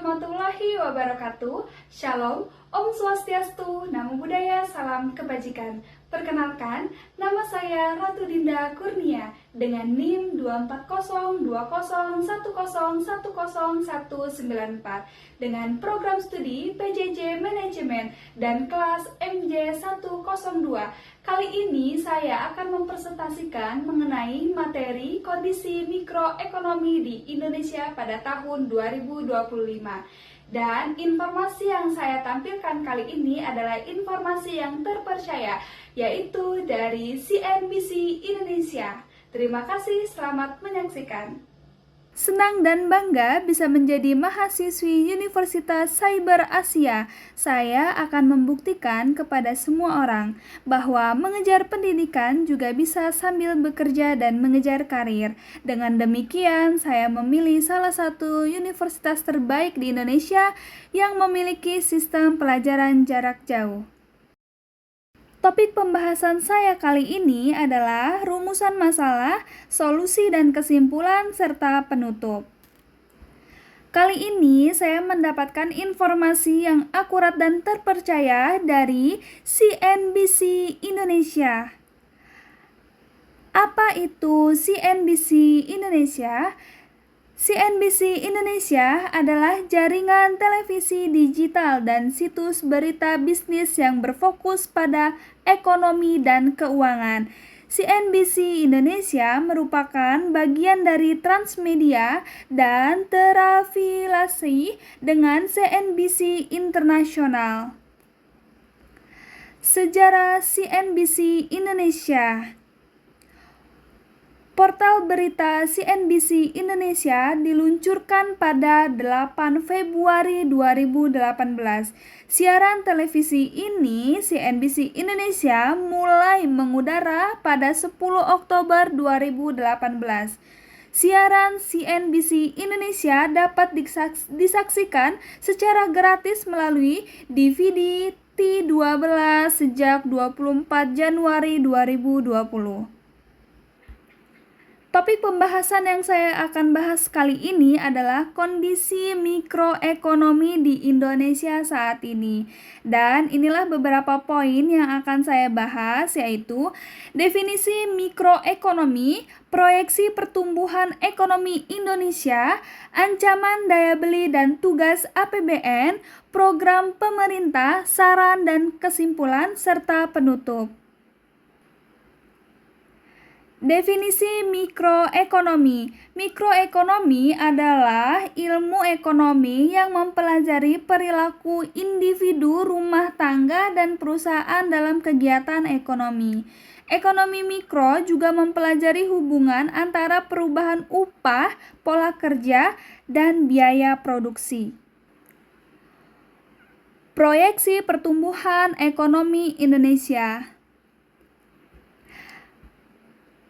warahmatullahi wabarakatuh. Shalom, Om Swastiastu, Namo Buddhaya, Salam Kebajikan. Perkenalkan, nama saya Ratu Dinda Kurnia dengan NIM 2402010101094 dengan program studi PJJ Manajemen dan kelas MJ102. Kali ini saya akan mempresentasikan mengenai materi kondisi mikroekonomi di Indonesia pada tahun 2025. Dan informasi yang saya tampilkan kali ini adalah informasi yang terpercaya, yaitu dari CNBC Indonesia. Terima kasih, selamat menyaksikan. Senang dan bangga bisa menjadi mahasiswi Universitas Cyber Asia. Saya akan membuktikan kepada semua orang bahwa mengejar pendidikan juga bisa sambil bekerja dan mengejar karir. Dengan demikian, saya memilih salah satu universitas terbaik di Indonesia yang memiliki sistem pelajaran jarak jauh. Topik pembahasan saya kali ini adalah rumusan masalah, solusi dan kesimpulan, serta penutup. Kali ini saya mendapatkan informasi yang akurat dan terpercaya dari CNBC Indonesia. Apa itu CNBC Indonesia? CNBC Indonesia adalah jaringan televisi digital dan situs berita bisnis yang berfokus pada ekonomi dan keuangan. CNBC Indonesia merupakan bagian dari Transmedia dan terafiliasi dengan CNBC Internasional. Sejarah CNBC Indonesia. Portal berita CNBC Indonesia diluncurkan pada 8 Februari 2018. Siaran televisi ini, CNBC Indonesia, mulai mengudara pada 10 Oktober 2018. Siaran CNBC Indonesia dapat disaksikan secara gratis melalui DVD T12 sejak 24 Januari 2020. Topik pembahasan yang saya akan bahas kali ini adalah kondisi mikroekonomi di Indonesia saat ini. Dan inilah beberapa poin yang akan saya bahas, yaitu definisi mikroekonomi, proyeksi pertumbuhan ekonomi Indonesia, ancaman daya beli dan tugas APBN, program pemerintah, saran dan kesimpulan, serta penutup. Definisi mikroekonomi. Mikroekonomi adalah ilmu ekonomi yang mempelajari perilaku individu, rumah tangga, dan perusahaan dalam kegiatan ekonomi. Ekonomi mikro juga mempelajari hubungan antara perubahan upah, pola kerja, dan biaya produksi. Proyeksi pertumbuhan ekonomi Indonesia.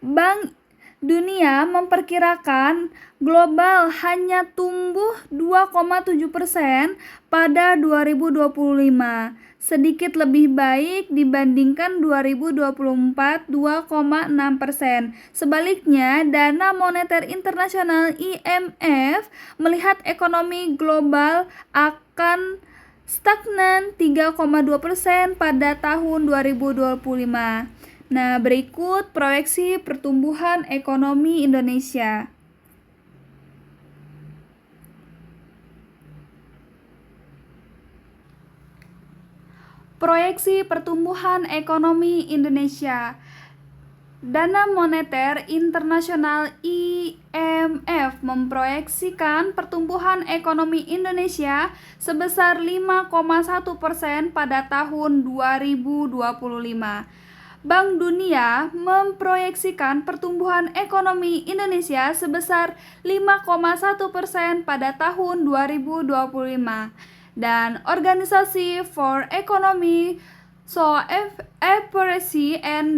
Bank Dunia memperkirakan global hanya tumbuh 2,7% pada 2025, sedikit lebih baik dibandingkan 2024 2,6%. Sebaliknya, Dana Moneter Internasional IMF melihat ekonomi global akan stagnan 3,2% pada tahun 2025. Nah, berikut proyeksi pertumbuhan ekonomi Indonesia. Proyeksi pertumbuhan ekonomi Indonesia. Dana Moneter Internasional IMF memproyeksikan pertumbuhan ekonomi Indonesia sebesar 5,1% pada tahun 2025. Bank Dunia memproyeksikan pertumbuhan ekonomi Indonesia sebesar 5,1% pada tahun 2025. Dan Organisasi for Economy, Cooperation and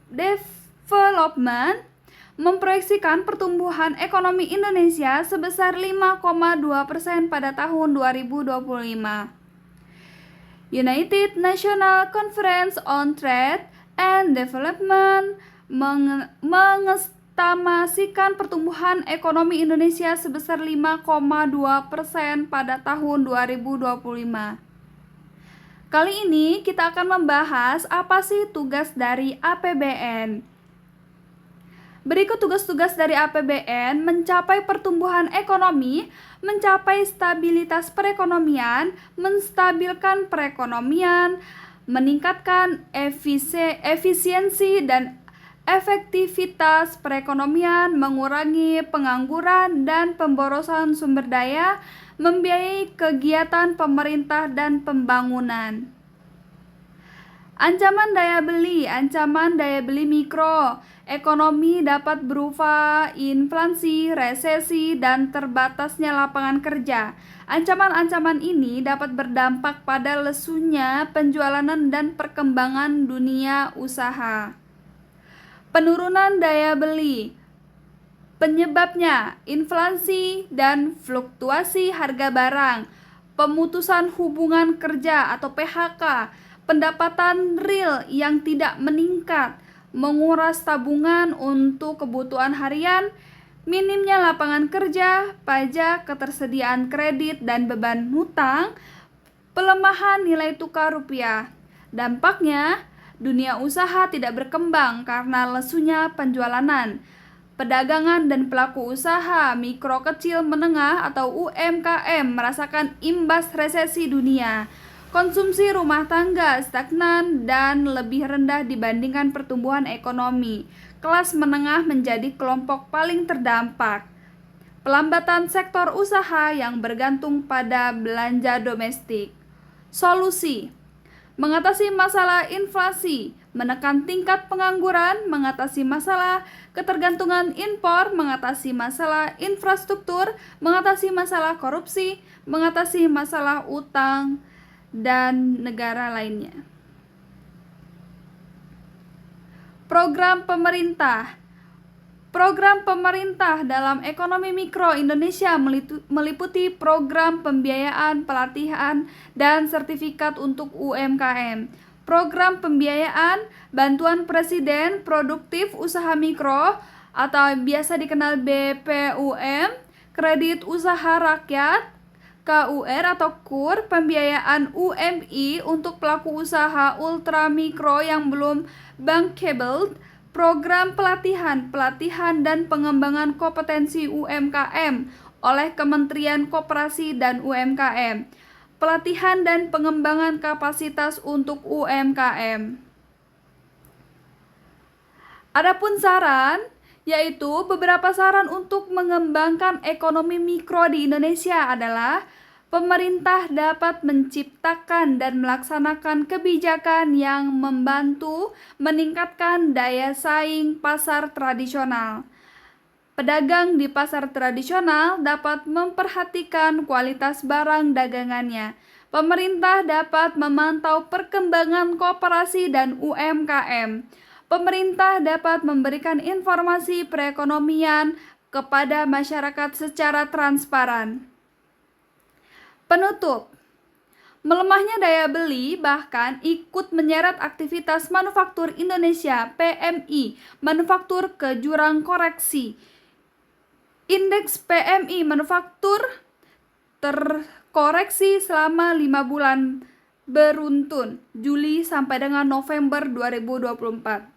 Development memproyeksikan pertumbuhan ekonomi Indonesia sebesar 5,2% pada tahun 2025. United National Conference on Trade and Development mengestimasikan pertumbuhan ekonomi Indonesia sebesar 5,2% pada tahun 2025. Kali ini kita akan membahas apa sih tugas dari APBN. Berikut tugas-tugas dari APBN: mencapai pertumbuhan ekonomi, mencapai stabilitas perekonomian, menstabilkan perekonomian, meningkatkan efisiensi dan efektivitas perekonomian, mengurangi pengangguran dan pemborosan sumber daya, membiayai kegiatan pemerintah dan pembangunan. Ancaman daya beli mikro. Ekonomi dapat berupa inflasi, resesi, dan terbatasnya lapangan kerja. Ancaman-ancaman ini dapat berdampak pada lesunya penjualan dan perkembangan dunia usaha. Penurunan daya beli. Penyebabnya inflasi dan fluktuasi harga barang, pemutusan hubungan kerja atau PHK, pendapatan real yang tidak meningkat, menguras tabungan untuk kebutuhan harian, minimnya lapangan kerja, pajak, ketersediaan kredit dan beban hutang, pelemahan nilai tukar rupiah. Dampaknya, dunia usaha tidak berkembang karena lesunya penjualan. Pedagangan dan pelaku usaha mikro kecil menengah atau UMKM merasakan imbas resesi dunia. Konsumsi rumah tangga stagnan dan lebih rendah dibandingkan pertumbuhan ekonomi. Kelas menengah menjadi kelompok paling terdampak. Pelambatan sektor usaha yang bergantung pada belanja domestik. Solusi: mengatasi masalah inflasi, menekan tingkat pengangguran, mengatasi masalah ketergantungan impor, mengatasi masalah infrastruktur, mengatasi masalah korupsi, mengatasi masalah utang, dan negara lainnya. Program pemerintah dalam ekonomi mikro Indonesia meliputi program pembiayaan, pelatihan, dan sertifikat untuk UMKM. Program pembiayaan bantuan Presiden Produktif Usaha Mikro atau biasa dikenal BPUM, kredit usaha rakyat, KUR atau KUR, pembiayaan UMI untuk pelaku usaha ultramikro yang belum bankable, program pelatihan dan pengembangan kompetensi UMKM oleh Kementerian Koperasi dan UMKM, pelatihan dan pengembangan kapasitas untuk UMKM. Adapun saran, yaitu beberapa saran untuk mengembangkan ekonomi mikro di Indonesia adalah: pemerintah dapat menciptakan dan melaksanakan kebijakan yang membantu meningkatkan daya saing pasar tradisional. Pedagang di pasar tradisional dapat memperhatikan kualitas barang dagangannya. Pemerintah dapat memantau perkembangan koperasi dan UMKM. Pemerintah dapat memberikan informasi perekonomian kepada masyarakat secara transparan. Penutup: melemahnya daya beli bahkan ikut menyeret aktivitas manufaktur Indonesia (PMI), manufaktur ke jurang koreksi. Indeks PMI manufaktur terkoreksi selama 5 bulan beruntun, Juli sampai dengan November 2024.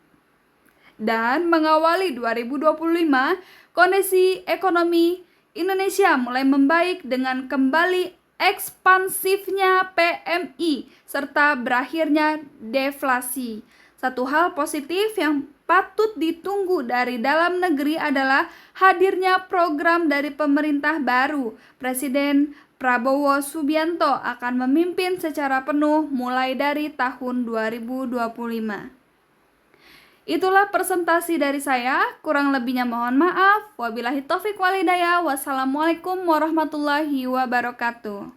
Dan mengawali 2025, kondisi ekonomi Indonesia mulai membaik dengan kembali ekspansifnya PMI serta berakhirnya deflasi. Satu hal positif yang patut ditunggu dari dalam negeri adalah hadirnya program dari pemerintah baru. Presiden Prabowo Subianto akan memimpin secara penuh mulai dari tahun 2025. Itulah presentasi dari saya, kurang lebihnya mohon maaf. Wabillahi taufik wal hidayah. Wassalamualaikum warahmatullahi wabarakatuh.